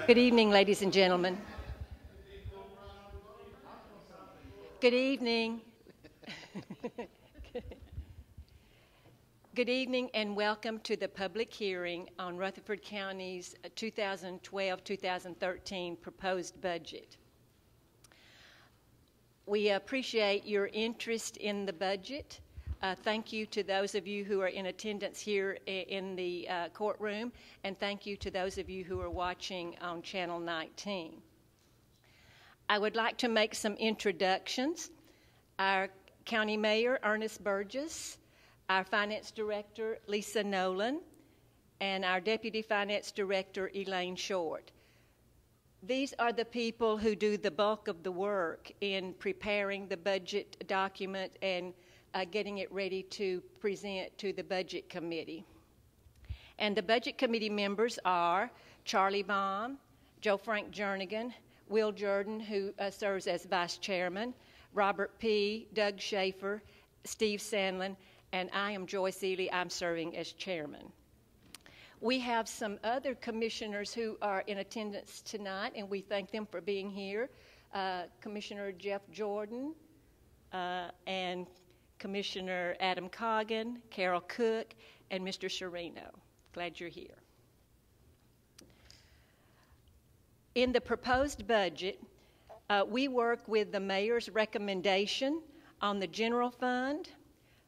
Good evening, ladies and gentlemen. Good evening. Good evening and welcome to the public hearing on Rutherford County's 2012-2013 proposed budget. We appreciate your interest in the budget. Thank you to those of you who are in attendance here in the courtroom, and thank you to those of you who are watching on Channel 19. I would like to make some introductions. Our County Mayor, Ernest Burgess, our Finance Director, Lisa Nolan, and our Deputy Finance Director, Elaine Short. These are the people who do the bulk of the work in preparing the budget document and getting it ready to present to the Budget Committee. And the Budget Committee members are Charlie Baum, Joe Frank Jernigan, Will Jordan, who serves as Vice Chairman, Robert P., Doug Schaefer, Steve Sandlin, and I am Joyce Ely. I'm serving as Chairman. We have some other commissioners who are in attendance tonight, and we thank them for being here. Commissioner Jeff Jordan and Commissioner Adam Coggin, Carol Cook, and Mr. Sherino. Glad you're here. In the proposed budget, we work with the mayor's recommendation on the general fund,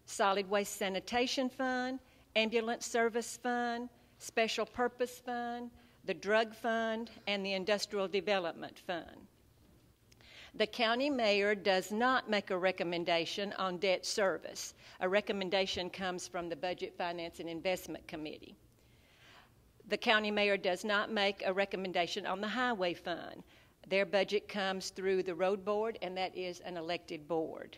solid waste sanitation fund, ambulance service fund, special purpose fund, the drug fund, and the industrial development fund. The county mayor does not make a recommendation on debt service. A recommendation comes from the Budget, Finance, and Investment Committee. The county mayor does not make a recommendation on the highway fund. Their budget comes through the road board, and that is an elected board.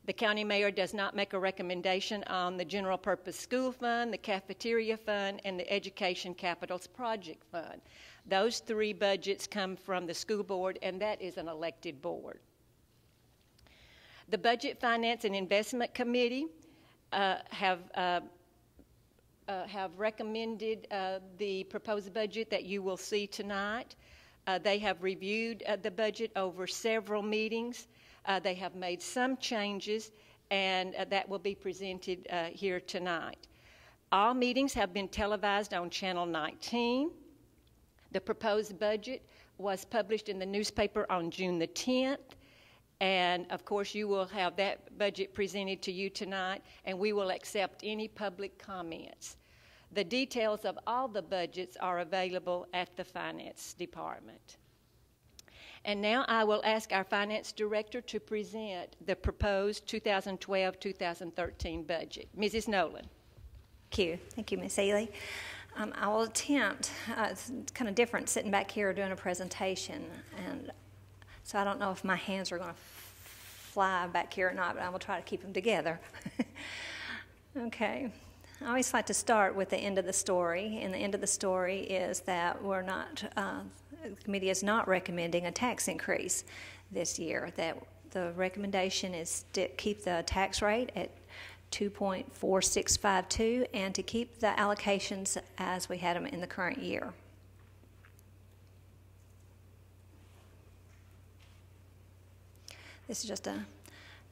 The county mayor does not make a recommendation on the general purpose school fund, the cafeteria fund, and the education capitals project fund. Those three budgets come from the school board, and that is an elected board. The Budget, Finance, and Investment Committee have recommended the proposed budget that you will see tonight. They have reviewed the budget over several meetings. They have made some changes, and that will be presented here tonight. All meetings have been televised on Channel 19. The proposed budget was published in the newspaper on June the 10th, and of course you will have that budget presented to you tonight, and we will accept any public comments. The details of all the budgets are available at the Finance Department. And now I will ask our Finance Director to present the proposed 2012-2013 budget. Mrs. Nolan. Thank you, Ms. Ely. I will attempt, it's kind of different sitting back here doing a presentation, and so I don't know if my hands are going to fly back here or not, but I will try to keep them together. Okay. I always like to start with the end of the story, and the end of the story is that the committee is not recommending a tax increase this year. That the recommendation is to keep the tax rate at 2.4652 and to keep the allocations as we had them in the current year. This is just a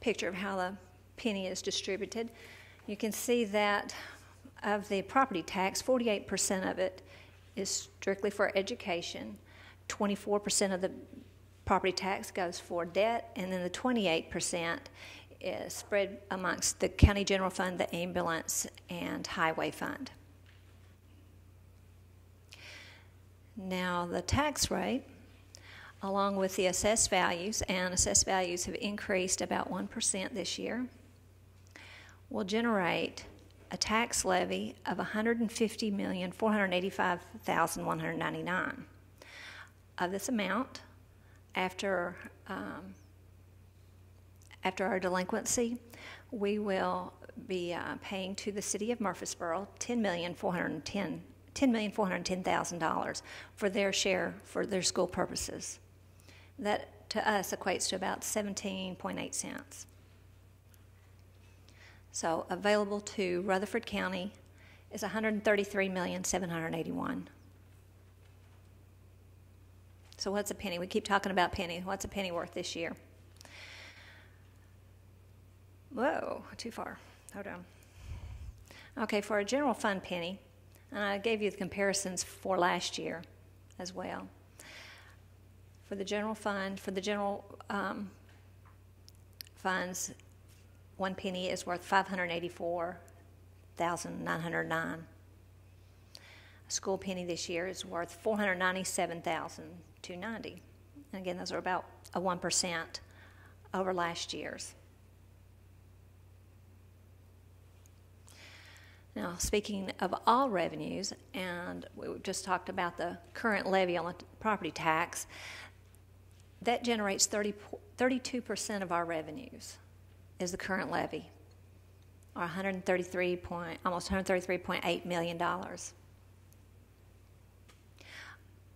picture of how the penny is distributed. You can see that of the property tax, 48% of it is strictly for education, 24% of the property tax goes for debt, and then the 28% is spread amongst the county general fund, the ambulance, and highway fund. Now the tax rate, along with the assessed values, and assessed values have increased about 1% this year, will generate a tax levy of $150,485,199. Of this amount, after our delinquency, we will be paying to the city of Murfreesboro $10,410,000 for their share for their school purposes. That to us equates to about 17.8 cents. So available to Rutherford County is $133,781,000. So what's a penny? We keep talking about penny. What's a penny worth this year? Whoa, too far. Hold on. Okay, for a general fund penny, and I gave you the comparisons for last year as well. For the general fund, for the general funds, 1 penny is worth $584,909. A school penny this year is worth $497,290. And again, those are about a 1% over last year's. Now, speaking of all revenues, and we just talked about the current levy on the property tax, that generates 32% of our revenues is the current levy, or almost $133.8 million.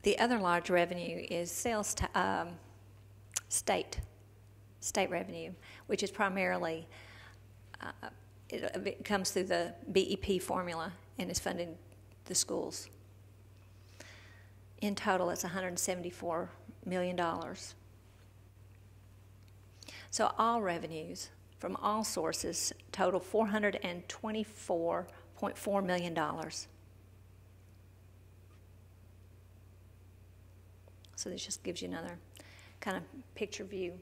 The other large revenue is sales state revenue, which is primarily it comes through the BEP formula and is funding the schools. In total, it's $174 million. So all revenues from all sources total $424.4 million. So this just gives you another kind of picture view.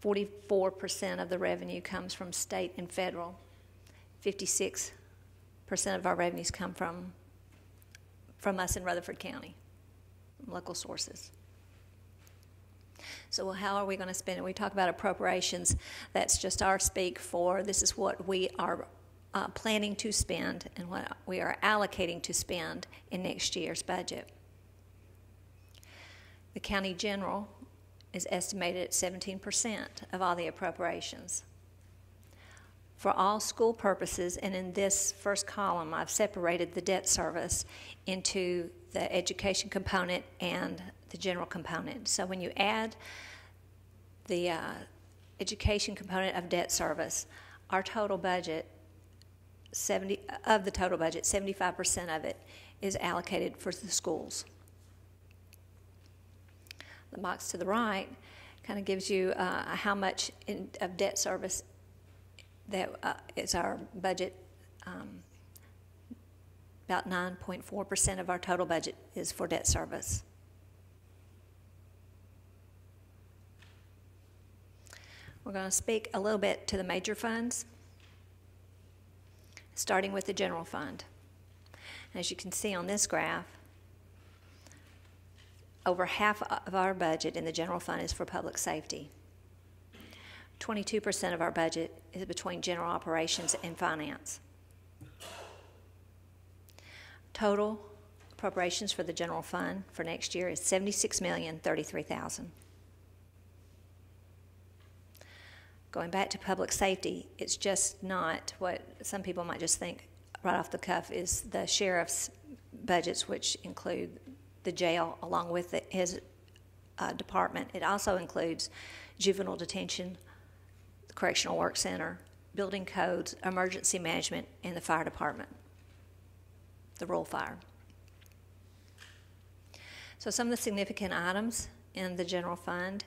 44% of the revenue comes from state and federal. 56% of our revenues come from us in Rutherford County, local sources. So how are we going to spend it? We talk about appropriations. That's just our speak for this is what we are planning to spend and what we are allocating to spend in next year's budget. The county general is estimated at 17% of all the appropriations. For all school purposes, and in this first column, I've separated the debt service into the education component and the general component. So when you add the education component of debt service, our total budget, 75% of it is allocated for the schools. The box to the right kind of gives you how much of debt service that is our budget. About 9.4% of our total budget is for debt service. We're going to speak a little bit to the major funds, starting with the general fund. As you can see on this graph, over half of our budget in the general fund is for public safety. 22% of our budget is between general operations and finance. Total appropriations for the general fund for next year is $76,033,000. Going back to public safety, it's just not what some people might just think right off the cuff is the sheriff's budgets, which include the jail along with his department. It also includes juvenile detention, the correctional work center, building codes, emergency management, and the fire department, the rural fire. So some of the significant items in the general fund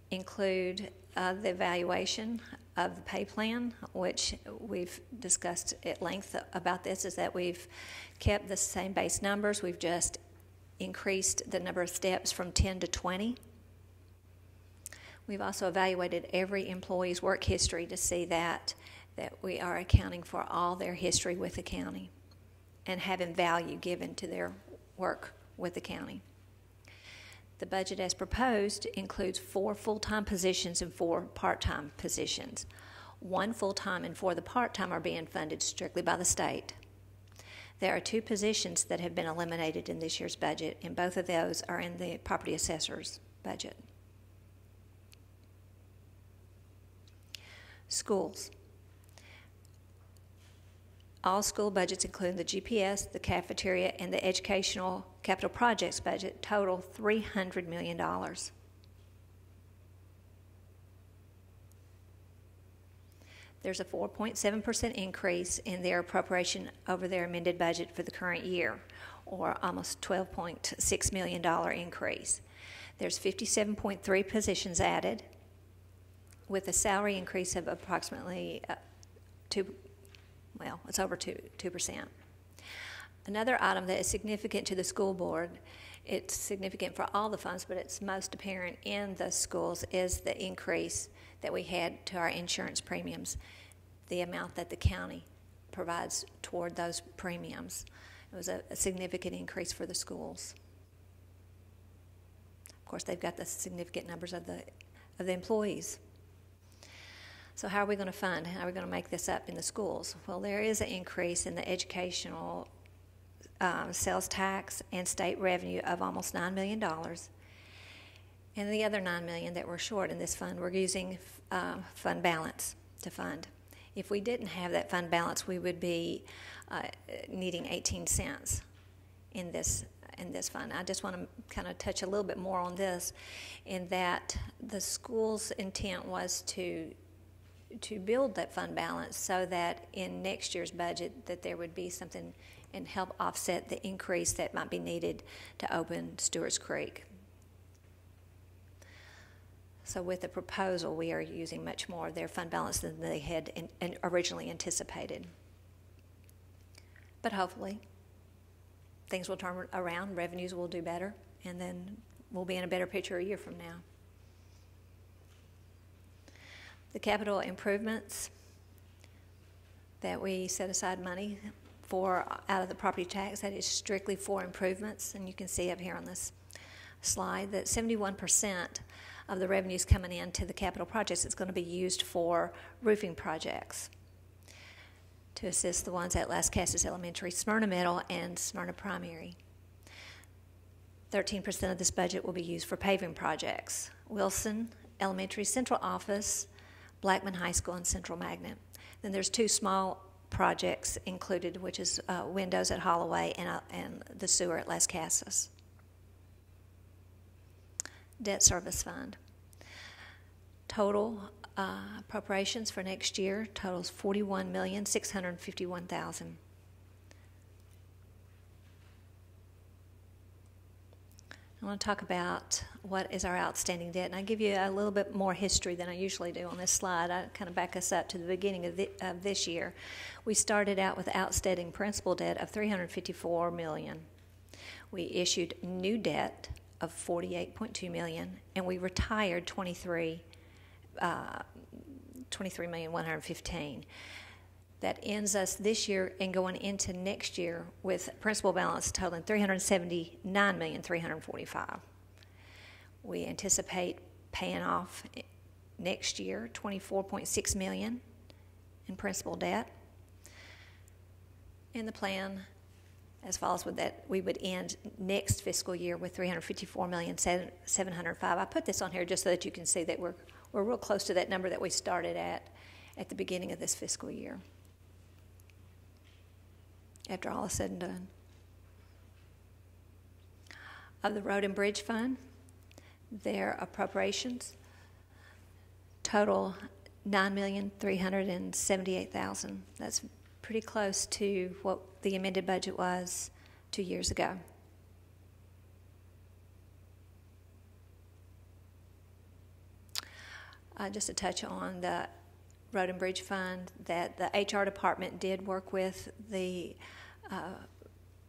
include the evaluation of the pay plan, which we've discussed at length about this, is that we've kept the same base numbers. We've just increased the number of steps from 10 to 20. We've also evaluated every employee's work history to see that we are accounting for all their history with the county and having value given to their work with the county. The budget as proposed includes 4 full-time positions and 4 part-time positions. 1 full-time and 4 of the part-time are being funded strictly by the state. There are 2 positions that have been eliminated in this year's budget, and both of those are in the property assessor's budget. Schools. All school budgets, including the GPS, the cafeteria, and the educational capital projects budget, total $300 million. there's a 4.7% increase in their appropriation over their amended budget for the current year, or almost $12.6 million increase. There's 57.3 positions added, with a salary increase of approximately it's over 2%. Another item that is significant to the school board, it's significant for all the funds, but it's most apparent in the schools, is the increase that we had to our insurance premiums, the amount that the county provides toward those premiums. It was a significant increase for the schools. Of course, they've got the significant numbers of the employees. So how are we going to fund? How are we going to make this up in the schools? Well, there is an increase in the educational sales tax and state revenue of almost $9 million. And the other $9 million that we're short in this fund, we're using fund balance to fund. If we didn't have that fund balance, we would be needing 18 cents in this fund. I just want to kind of touch a little bit more on this, in that the school's intent was to build that fund balance so that in next year's budget that there would be something and help offset the increase that might be needed to open Stewart's Creek. So with the proposal, we are using much more of their fund balance than they had originally anticipated. But hopefully, things will turn around, revenues will do better, and then we'll be in a better picture a year from now. The capital improvements that we set aside money for out of the property tax, that is strictly for improvements, and you can see up here on this slide that 71% of the revenues coming into the capital projects is going to be used for roofing projects to assist the ones at Las Casas Elementary, Smyrna Middle, and Smyrna Primary. 13% of this budget will be used for paving projects: Wilson Elementary Central Office, Blackman High School, and Central Magnet. Then there's two small projects included, which is windows at Holloway and the sewer at Las Casas. Debt service fund. Total appropriations for next year totals $41,651,000. I want to talk about what is our outstanding debt, and I give you a little bit more history than I usually do on this slide. I kind of back us up to the beginning of this year. We started out with outstanding principal debt of $354 million. We issued new debt of $48.2 million, and we retired $23,115,000. That ends us this year and going into next year with principal balance totaling $379,345,000. We anticipate paying off next year $24.6 million in principal debt. And the plan as follows: with that, we would end next fiscal year with $354,705,000. I put this on here just so that you can see that we're real close to that number that we started at the beginning of this fiscal year, after all is said and done. Of the Road and Bridge Fund, their appropriations total $9,378,000. That's pretty close to what the amended budget was 2 years ago. Just to touch on the Road and Bridge Fund, that the HR department did work with the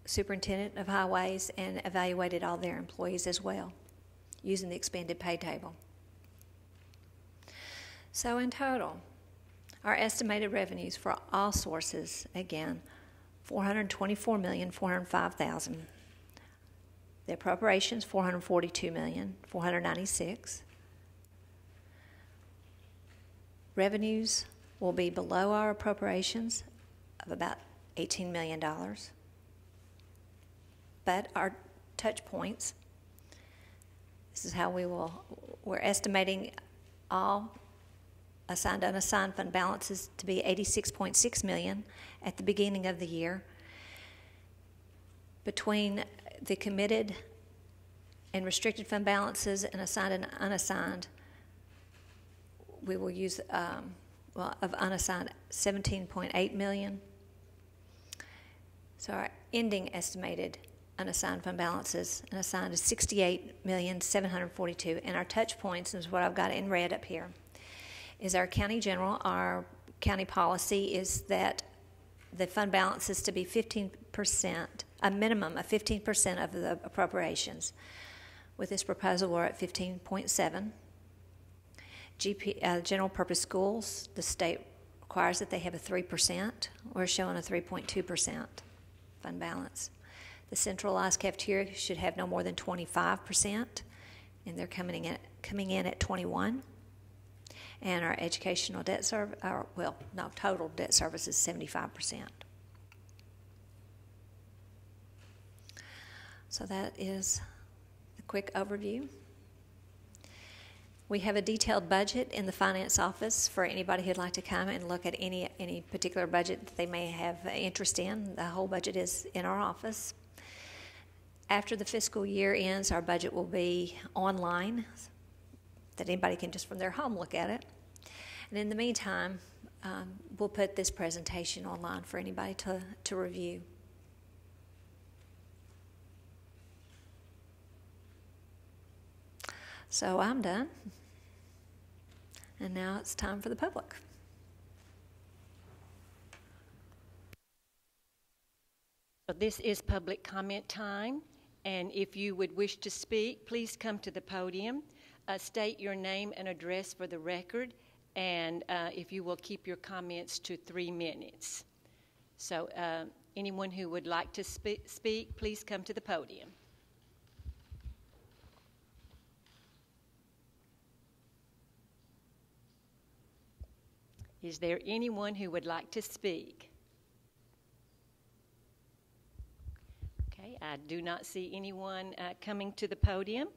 superintendent of highways and evaluated all their employees as well, using the expanded pay table. So in total, our estimated revenues for all sources, again, $424,405,000. The appropriations, $442,496,000. Revenues will be below our appropriations of about $18 million. But our touch points, this is how we're estimating all assigned and unassigned fund balances to be $86.6 million at the beginning of the year. Between the committed and restricted fund balances and assigned and unassigned, we will use of unassigned $17.8 million. So our ending estimated unassigned fund balances unassigned is $68,742,000, and our touch points is what I've got in red up here. Is our county general. Our county policy is that the fund balance is to be 15%, a minimum of 15% of the appropriations. With this proposal, we're at 15.7. General purpose schools, the state requires that they have a 3%. We're showing a 3.2% fund balance. The centralized cafeteria should have no more than 25%, and they're coming in at 21%. And our educational debt service, total debt service is 75%. So that is a quick overview. We have a detailed budget in the finance office for anybody who'd like to come and look at any particular budget that they may have interest in. The whole budget is in our office. After the fiscal year ends, our budget will be online, that anybody can just from their home look at it. And in the meantime, we'll put this presentation online for anybody to review. So I'm done. And now it's time for the public. So this is public comment time, and if you would wish to speak, please come to the podium. State your name and address for the record, and if you will keep your comments to 3 minutes. So anyone who would like to speak, please come to the podium. Is there anyone who would like to speak? Okay, I do not see anyone coming to the podium,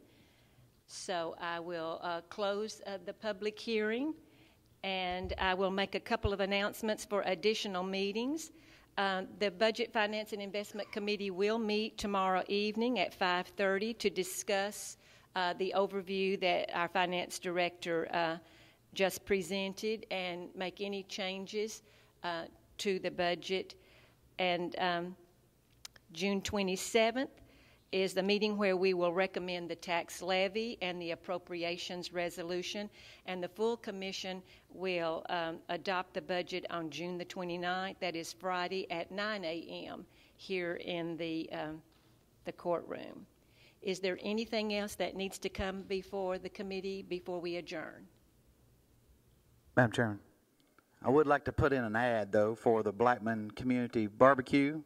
so I will close the public hearing, and I will make a couple of announcements for additional meetings. The Budget, Finance, and Investment Committee will meet tomorrow evening at 5:30 to discuss the overview that our Finance Director just presented and make any changes to the budget. And June 27th is the meeting where we will recommend the tax levy and the appropriations resolution, and the full commission will adopt the budget on June the 29th. That is Friday at 9 a.m. here in the courtroom. Is there anything else that needs to come before the committee before we adjourn? Madam Chairman, I would like to put in an ad, though, for the Blackman Community Barbecue.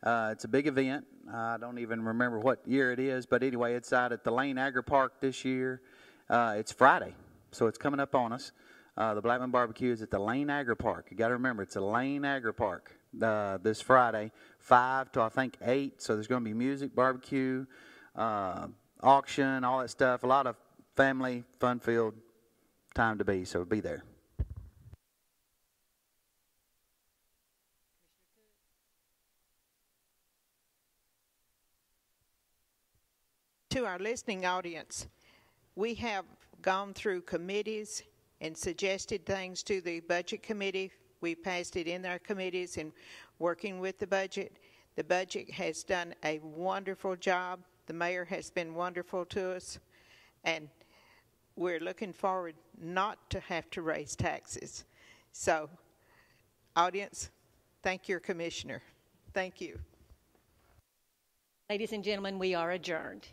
It's a big event. I don't even remember what year it is, but anyway, it's out at the Lane Agri Park this year. It's Friday, so it's coming up on us. The Blackman Barbecue is at the Lane Agri Park. You got to remember, it's a Lane Agri Park this Friday, 5 to I think 8. So there's going to be music, barbecue, auction, all that stuff. A lot of family, fun-filled time to be. So be there. To our listening audience, we have gone through committees and suggested things to the budget committee. We passed it in our committees and working with the budget. The budget has done a wonderful job. The mayor has been wonderful to us, and we're looking forward not to have to raise taxes. So, audience, thank your commissioner. Thank you. Ladies and gentlemen, we are adjourned.